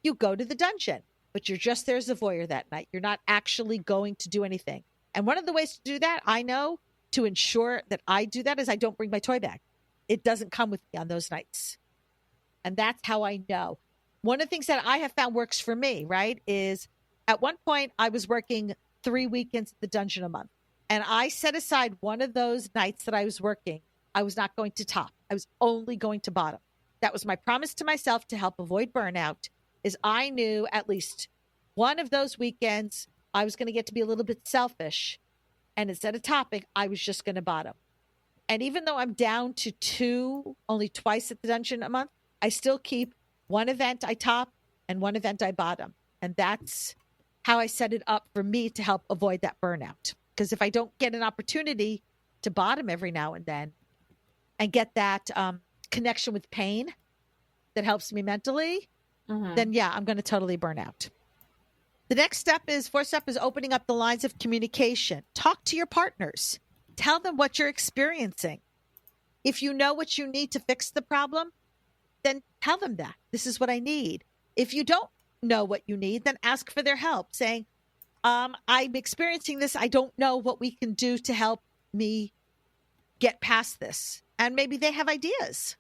You go to the dungeon, but you're just there as a voyeur that night. You're not actually going to do anything. And one of the ways to do that, I know, to ensure that I do that, is I don't bring my toy bag. It doesn't come with me on those nights. And that's how I know. One of the things that I have found works for me, right, is at one point I was working 3 weekends at the dungeon a month. And I set aside one of those nights that I was working. I was not going to top. I was only going to bottom. That was my promise to myself to help avoid burnout, is I knew at least one of those weekends I was going to get to be a little bit selfish. And instead of topping, I was just going to bottom. And even though I'm down to only twice at the dungeon a month, I still keep one event I top and one event I bottom. And that's how I set it up for me to help avoid that burnout. Because if I don't get an opportunity to bottom every now and then and get that connection with pain that helps me mentally, then yeah, I'm going to totally burn out. The fourth step is opening up the lines of communication. Talk to your partners. Tell them what you're experiencing. If you know what you need to fix the problem, then tell them that. This is what I need. If you don't know what you need, then ask for their help, saying, I'm experiencing this. I don't know what we can do to help me get past this. And maybe they have ideas.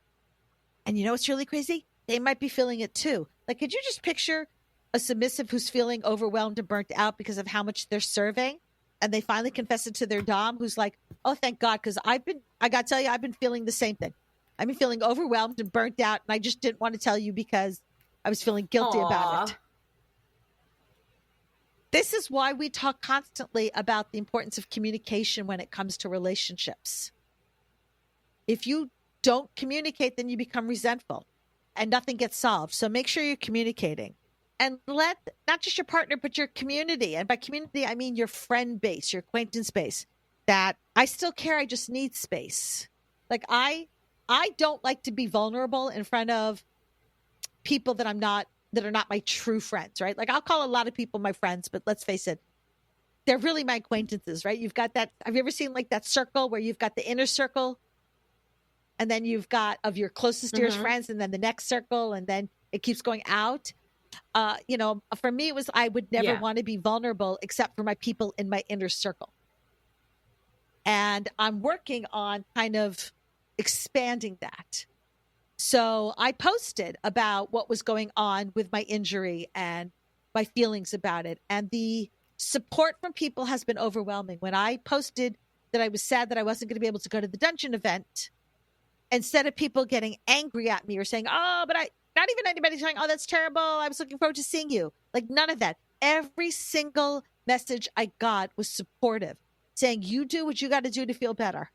And you know what's really crazy? They might be feeling it too. Like, could you just picture a submissive who's feeling overwhelmed and burnt out because of how much they're serving? And they finally confess it to their dom, who's like, oh, thank God, because I got to tell you, I've been feeling the same thing. I've been feeling overwhelmed and burnt out, and I just didn't want to tell you because I was feeling guilty about it. This is why we talk constantly about the importance of communication when it comes to relationships. If you don't communicate, then you become resentful and nothing gets solved. So make sure you're communicating. And let not just your partner, but your community. And by community, I mean your friend base, your acquaintance base, that I still care. I just need space. Like I don't like to be vulnerable in front of people that are not my true friends, right? Like I'll call a lot of people my friends, but let's face it, they're really my acquaintances, right? You've got that. Have you ever seen like that circle where you've got the inner circle and then you've got of your closest, dearest friends, and then the next circle, and then it keeps going out? For me, it was, I would never want to be vulnerable except for my people in my inner circle. And I'm working on kind of expanding that. So I posted about what was going on with my injury and my feelings about it. And the support from people has been overwhelming. When I posted that I was sad that I wasn't going to be able to go to the dungeon event, instead of people getting angry at me or saying, oh, but not even anybody saying, oh, that's terrible, I was looking forward to seeing you. Like, none of that. Every single message I got was supportive, saying, you do what you got to do to feel better.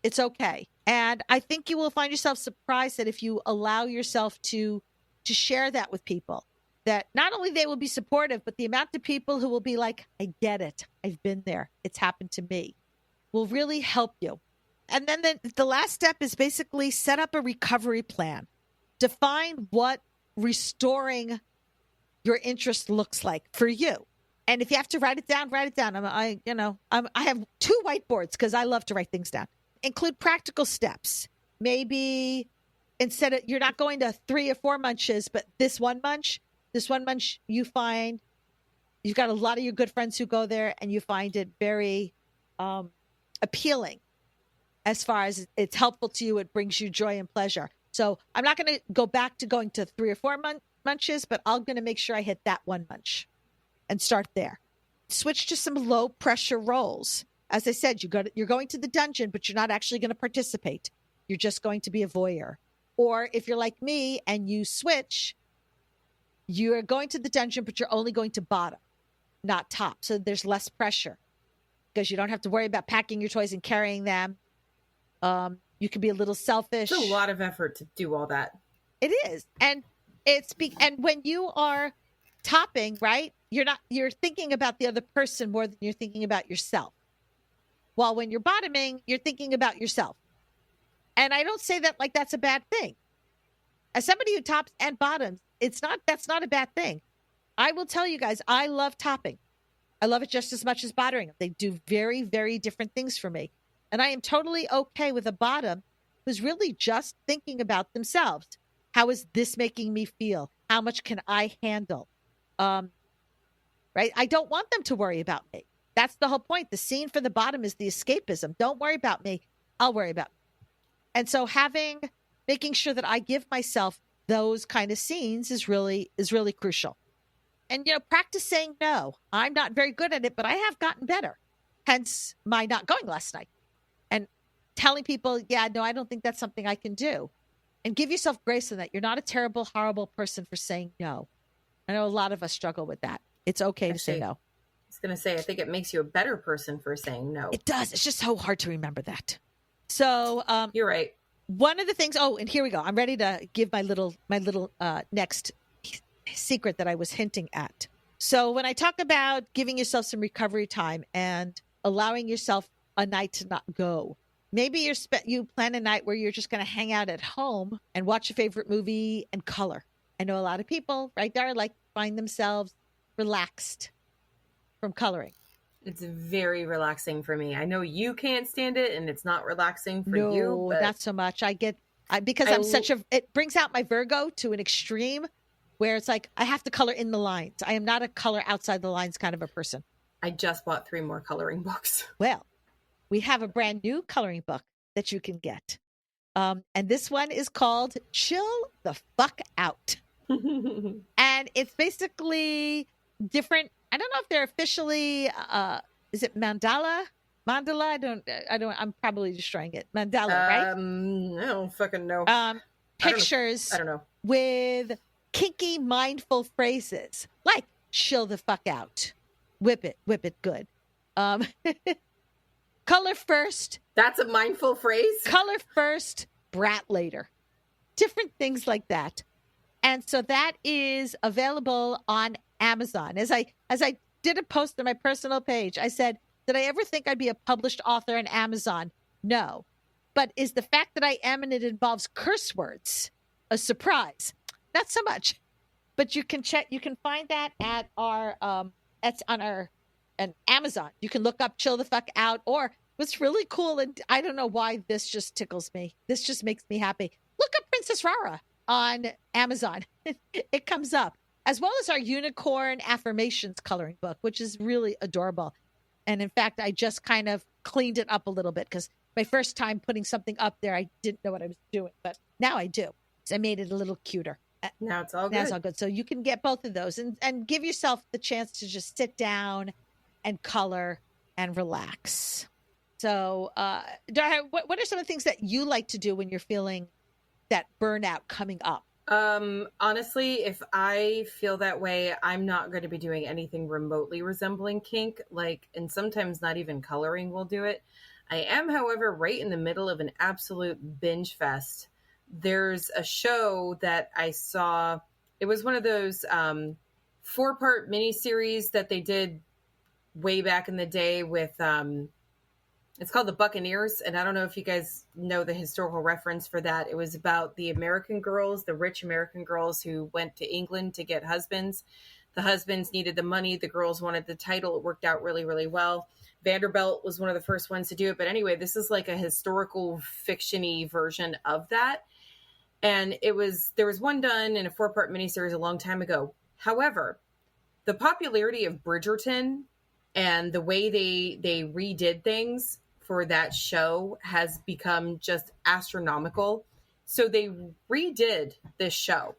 It's okay. And I think you will find yourself surprised that if you allow yourself to share that with people, that not only they will be supportive, but the amount of people who will be like, I get it, I've been there, it's happened to me, will really help you. And then the last step is basically set up a recovery plan. Define what restoring your interest looks like for you. And if you have to write it down, write it down. I have 2 whiteboards because I love to write things down. Include practical steps. Maybe instead of, you're not going to 3 or 4 munches, but this one munch you find, you've got a lot of your good friends who go there and you find it very appealing. As far as it's helpful to you, it brings you joy and pleasure. So I'm not going to go back to going to 3 or 4 munches, but I'm going to make sure I hit that one munch and start there. Switch to some low pressure roles. As I said, you're going to the dungeon, but you're not actually going to participate. You're just going to be a voyeur. Or if you're like me and you switch, you're going to the dungeon, but you're only going to bottom, not top. So there's less pressure because you don't have to worry about packing your toys and carrying them. You can be a little selfish. It's a lot of effort to do all that. It is. And and when you are topping, right, you're thinking about the other person more than you're thinking about yourself. While when you're bottoming, you're thinking about yourself. And I don't say that like that's a bad thing. As somebody who tops and bottoms, that's not a bad thing. I will tell you guys, I love topping. I love it just as much as bottoming. They do very, very different things for me. And I am totally okay with a bottom who's really just thinking about themselves. How is this making me feel? How much can I handle? Right? I don't want them to worry about me. That's the whole point. The scene for the bottom is the escapism. Don't worry about me. I'll worry about me. And so making sure that I give myself those kind of scenes is really crucial. And, practice saying no. I'm not very good at it, but I have gotten better. Hence my not going last night. And telling people, yeah, no, I don't think that's something I can do. And give yourself grace in that. You're not a terrible, horrible person for saying no. I know a lot of us struggle with that. It's okay to say no. I was going to say, I think it makes you a better person for saying no. It does. It's just so hard to remember that. So you're right. One of the things, and here we go. I'm ready to give my little next secret that I was hinting at. So when I talk about giving yourself some recovery time and allowing yourself a night to not go, maybe you plan a night where you're just going to hang out at home and watch a favorite movie and color. I know a lot of people right there find themselves relaxed from coloring. It's very relaxing for me. I know you can't stand it and it's not relaxing for you. No, not so much. It brings out my Virgo to an extreme where it's like, I have to color in the lines. I am not a color outside the lines kind of a person. I just bought 3 more coloring books. Well, we have a brand new coloring book that you can get. And this one is called Chill the Fuck Out. And it's basically different. I don't know if they're officially, is it mandala? Mandala? I'm probably destroying it. Mandala, right? I don't fucking know. Pictures I don't know. With kinky, mindful phrases like chill the fuck out. Whip it good. Color first. That's a mindful phrase? Color first, brat later. Different things like that. And so that is available on Amazon. As I did a post on my personal page, I said, did I ever think I'd be a published author on Amazon? No. But is the fact that I am and it involves curse words a surprise? Not so much. But you can find that at that's on our Amazon. You can look up Chill the Fuck Out, or what's really cool, and I don't know why this just tickles me. This just makes me happy. Look up Princess Rara on Amazon. It comes up, as well as our unicorn affirmations coloring book, which is really adorable. And in fact, I just kind of cleaned it up a little bit because my first time putting something up there, I didn't know what I was doing, but now I do. I made it a little cuter. Now it's all Now it's good. all good. So you can get both of those and give yourself the chance to just sit down and color and relax. So, what are some of the things that you like to do when you're feeling that burnout coming up? Honestly, if I feel that way, I'm not going to be doing anything remotely resembling kink, and sometimes not even coloring will do it. I am, however, right in the middle of an absolute binge fest. There's a show that I saw. It was one of those 4-part miniseries that they did way back in the day with it's called The Buccaneers, and I don't know if you guys know the historical reference for that. It was about the American girls, the rich American girls who went to England to get husbands. The husbands needed the money. The girls wanted the title. It worked out really, really well. Vanderbilt was one of the first ones to do it. But anyway, this is like a historical fiction-y version of that. And there was one done in a 4-part miniseries a long time ago. However, the popularity of Bridgerton and the way they redid things for that show has become just astronomical. So they redid this show.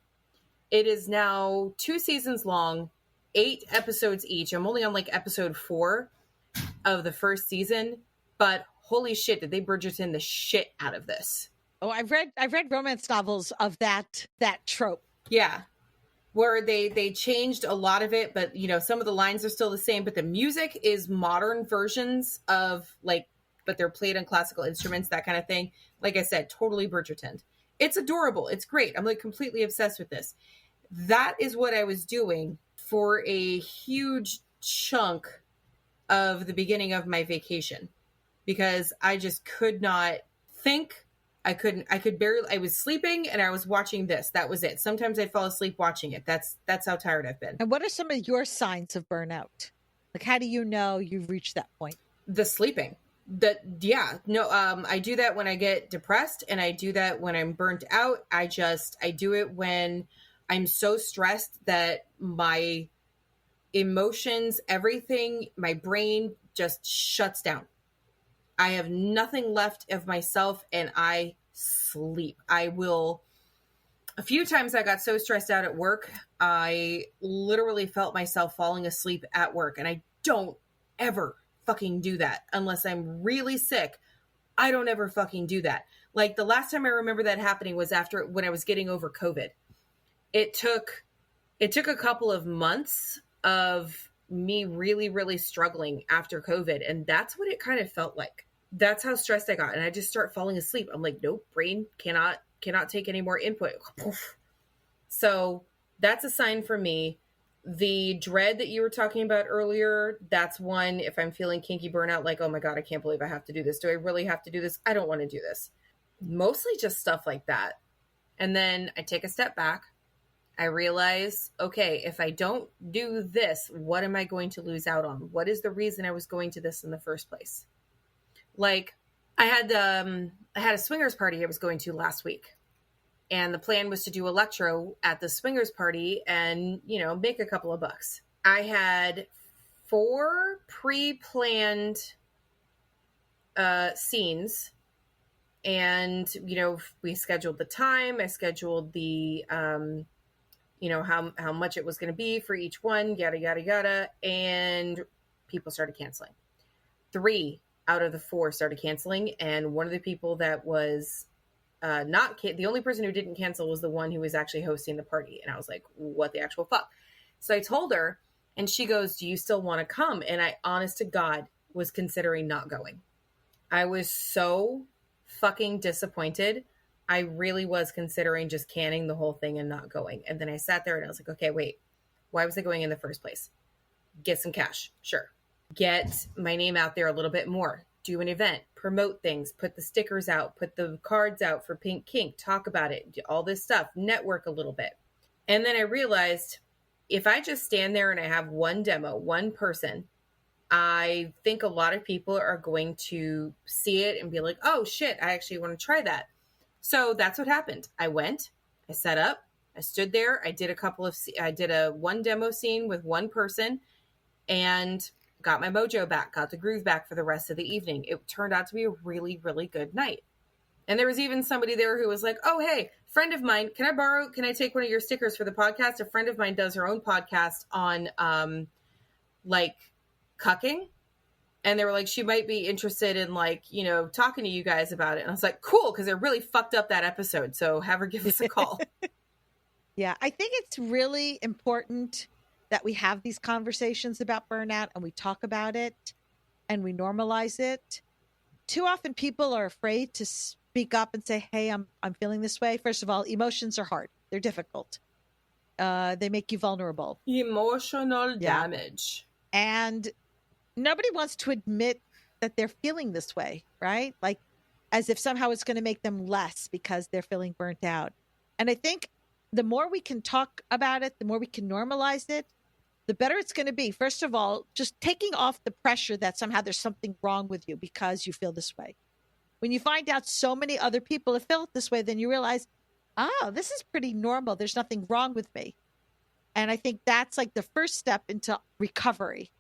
It is now 2 seasons long, 8 episodes each. I'm only on like episode 4 of the first season, but holy shit, did they Bridgerton the shit out of this. Oh, I've read romance novels of that trope. Yeah. Where they changed a lot of it, but some of the lines are still the same, but the music is modern versions of but they're played on classical instruments, that kind of thing. Like I said, totally Bridgerton. It's adorable. It's great. I'm completely obsessed with this. That is what I was doing for a huge chunk of the beginning of my vacation, because I just could not think. I was sleeping and I was watching this. That was it. Sometimes I'd fall asleep watching it. That's how tired I've been. And what are some of your signs of burnout? How do you know you've reached that point? The sleeping. I do that when I get depressed, and I do that when I'm burnt out. I do it when I'm so stressed that my emotions, everything, my brain just shuts down. I have nothing left of myself, and I sleep. A few times I got so stressed out at work, I literally felt myself falling asleep at work, and I don't ever fucking do that unless I'm really sick. I don't ever fucking do that. The last time I remember that happening was when I was getting over COVID. It took a couple of months of me really, really struggling after COVID. And that's what it kind of felt like. That's how stressed I got. And I just start falling asleep. I'm like, nope, brain cannot take any more input. So that's a sign for me. The dread that you were talking about earlier, that's one. If I'm feeling kinky burnout, oh my God, I can't believe I have to do this. Do I really have to do this? I don't want to do this. Mostly just stuff like that. And then I take a step back. I realize, okay, if I don't do this, what am I going to lose out on? What is the reason I was going to this in the first place? I had a swingers party I was going to last week. And the plan was to do electro at the swingers party and, make a couple of bucks. I had 4 pre-planned scenes. And, we scheduled the time. I scheduled the, how much it was going to be for each one, yada, yada, yada. And people started canceling. 3 out of the 4 started canceling. And one of the people that was the only person who didn't cancel was the one who was actually hosting the party. And I was like, what the actual fuck? So I told her, and she goes, do you still want to come? And I, honest to God, was considering not going. I was so fucking disappointed. I really was considering just canning the whole thing and not going. And then I sat there and I was like, okay, wait, why was I going in the first place? Get some cash. Sure. Get my name out there a little bit more. Do an event, promote things, put the stickers out, put the cards out for Pink Kink, talk about it, all this stuff, network a little bit. And then I realized if I just stand there and I have one demo, one person, I think a lot of people are going to see it and be like, oh shit, I actually want to try that. So that's what happened. I went, I set up, I stood there, I did a one demo scene with one person and got my mojo back, got the groove back for the rest of the evening. It turned out to be a really, really good night. And there was even somebody there who was like, oh, hey, friend of mine, can I take one of your stickers for the podcast? A friend of mine does her own podcast on like cucking. And they were like, she might be interested in like, talking to you guys about it. And I was like, cool, because it really fucked up that episode. So have her give us a call. Yeah, I think it's really important that we have these conversations about burnout and we talk about it and we normalize it. Too often people are afraid to speak up and say, hey, I'm feeling this way. First of all, emotions are hard. They're difficult. They make you vulnerable. Emotional damage. And nobody wants to admit that they're feeling this way, right? Like as if somehow it's going to make them less because they're feeling burnt out. And I think the more we can talk about it, the more we can normalize it, the better it's going to be. First of all, just taking off the pressure that somehow there's something wrong with you because you feel this way. When you find out so many other people have felt this way, then you realize, oh, this is pretty normal. There's nothing wrong with me. And I think that's like the first step into recovery,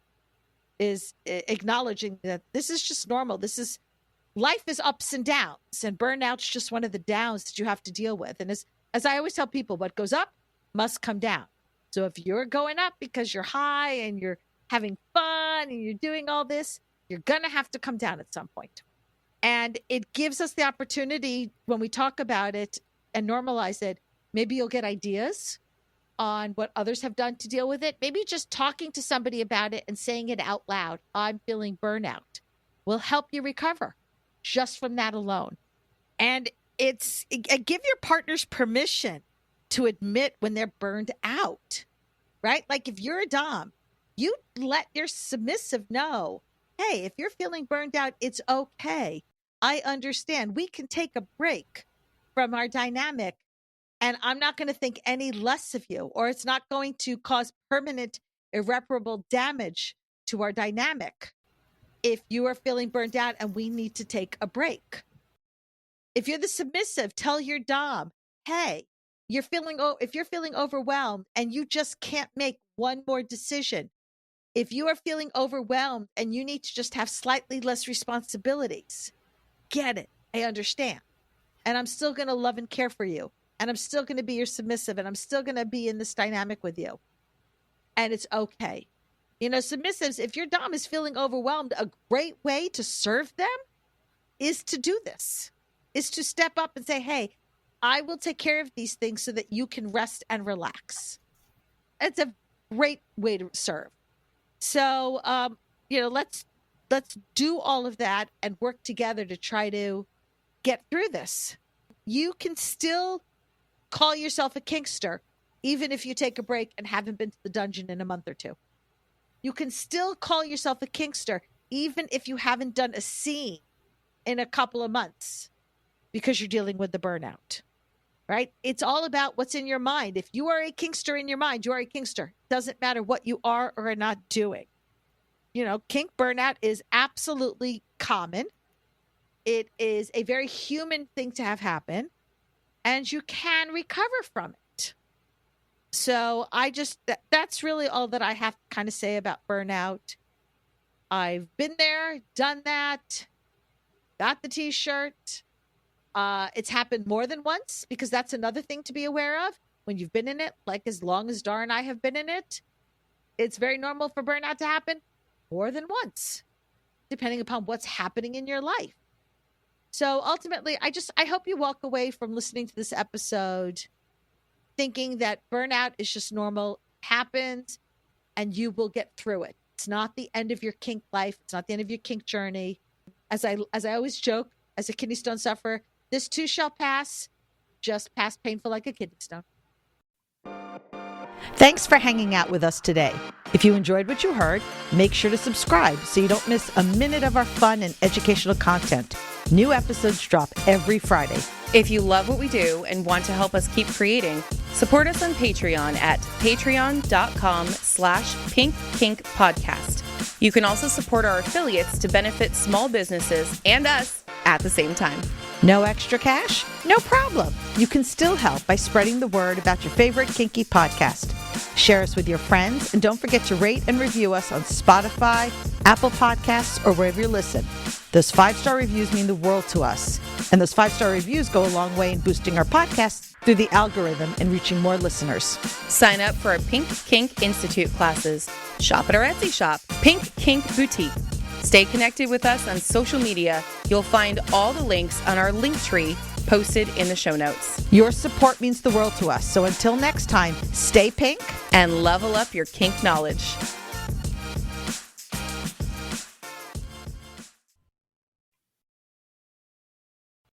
is acknowledging that this is just normal. Life is ups and downs, and burnout's just one of the downs that you have to deal with. And as I always tell people, what goes up must come down. So if you're going up because you're high and you're having fun and you're doing all this, you're going to have to come down at some point. And it gives us the opportunity when we talk about it and normalize it, maybe you'll get ideas on what others have done to deal with it. Maybe just talking to somebody about it and saying it out loud, I'm feeling burnout, will help you recover just from that alone. And give your partners permission to admit when they're burned out, right? Like if you're a dom, you let your submissive know, hey, if you're feeling burned out, it's okay. I understand. We can take a break from our dynamic, and I'm not going to think any less of you, or it's not going to cause permanent, irreparable damage to our dynamic if you are feeling burned out and we need to take a break. If you're the submissive, tell your dom, hey, if you're feeling overwhelmed and you just can't make one more decision, if you are feeling overwhelmed and you need to just have slightly less responsibilities, get it. I understand. And I'm still going to love and care for you. And I'm still going to be your submissive. And I'm still going to be in this dynamic with you. And it's okay. Submissives, if your dom is feeling overwhelmed, a great way to serve them is to do this, is to step up and say, hey, I will take care of these things so that you can rest and relax. It's a great way to serve. So, let's do all of that and work together to try to get through this. You can still call yourself a kinkster, even if you take a break and haven't been to the dungeon in a month or two. You can still call yourself a kinkster, even if you haven't done a scene in a couple of months because you're dealing with the burnout, right? It's all about what's in your mind. If you are a kinkster in your mind, you are a kinkster. Doesn't matter what you are or are not doing. Kink burnout is absolutely common. It is a very human thing to have happen, and you can recover from it. So that's really all that I have to kind of say about burnout. I've been there, done that, got the t-shirt. It's happened more than once, because that's another thing to be aware of. When you've been in it, like as long as Dar and I have been in it, it's very normal for burnout to happen more than once, depending upon what's happening in your life. So ultimately, I hope you walk away from listening to this episode thinking that burnout is just normal, happens, and you will get through it. It's not the end of your kink life. It's not the end of your kink journey. As I always joke, as a kidney stone sufferer, this too shall pass, just pass painful like a kidney stone. Thanks for hanging out with us today. If you enjoyed what you heard, make sure to subscribe so you don't miss a minute of our fun and educational content. New episodes drop every Friday. If you love what we do and want to help us keep creating, support us on Patreon at patreon.com/pinkkinkpodcast. You can also support our affiliates to benefit small businesses and us at the same time. No extra cash? No problem. You can still help by spreading the word about your favorite kinky podcast. Share us with your friends, and don't forget to rate and review us on Spotify, Apple Podcasts, or wherever you listen. Those 5-star reviews mean the world to us. And those 5-star reviews go a long way in boosting our podcast through the algorithm and reaching more listeners. Sign up for our Pink Kink Institute classes. Shop at our Etsy shop, Pink Kink Boutique. Stay connected with us on social media. You'll find all the links on our link tree posted in the show notes. Your support means the world to us. So until next time, stay pink and level up your kink knowledge.